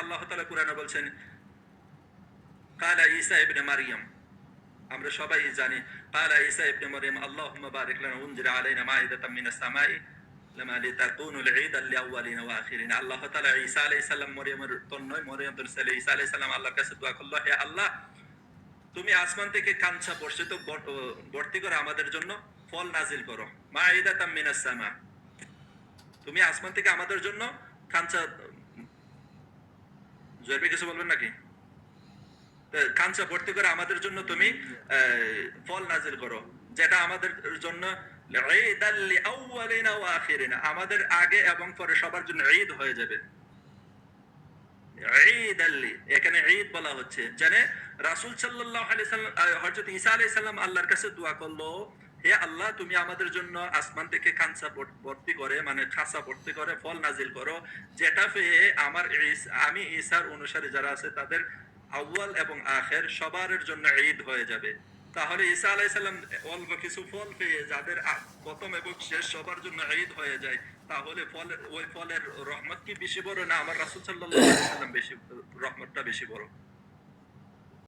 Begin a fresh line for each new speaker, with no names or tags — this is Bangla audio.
আল্লাহ তাআলা কুরআনে বলছেন কালা ঈসা ইবনে মারইয়াম, আমরা সবাই জানি কালা ঈসা ইবনে মারইয়াম আল্লাহুম্মা বারিক লানা উনজিল আলাইনা মাইদাতাম মিনাস সামাই লামা লিতাকুনুল ঈদাল লিআউয়ালিনা ওয়া আখিরিনা। আল্লাহ তাআলা ঈসা আলাইহিস সালাম মরিয়মের তন্ময় মরিয়মের ছেলে ঈসা আলাইহিস সালাম আল্লাহর কাছে দোয়া করল, হে আল্লাহ তুমি আসমান থেকে কাঞ্চা বর্ষিত ভর্তি করে আমাদের জন্য ফল নাজিল করো। মাইদাতাম মিনাস সামা, তুমি আসমান থেকে আমাদের জন্য কাঞ্চা, জোরবে কিছু বলবেন নাকি? কাঞ্চা ভর্তি করে আমাদের জন্য তুমি ফল নাজিল করো, যেটা আমাদের জন্য ঈদাল লিআউয়ালিনা ওয়া আখিরিনা, আমাদের আগে এবং পরে সবার জন্য ঈদ হয়ে যাবে। ঈদাল্লি, এখানে ঈদ বলা হচ্ছে, জানে রাসূল সাল্লাল্লাহু আলাইহি সাল্লাম হযরত ঈসা আলাইহিস সালাম আল্লাহর কাছে দোয়া করলো, হে আল্লাহ তুমি আমাদের জন্য আসমান থেকে কাঞ্চা ভর্তি করে মানে খাসা ভর্তি করে ফল নাজিল করো, যেটা পেয়ে আমি ঈসার অনুসারী যারা আছে তাদের আউয়াল এবং আখির সবার জন্য ঈদ হয়ে যাবে। তাহলে ঈসা আলাইহিস সালাম অল্প কিছু ফল পেয়ে যাদের প্রথম এবং শেষ সবার জন্য ঈদ হয়ে যায়, তাহলে ওই ফলের রহমত কি বেশি বড় না আমার রাসূল সাল্লাল্লাহু আলাইহি ওয়াসাল্লাম বেশি রহমতটা বেশি বড়?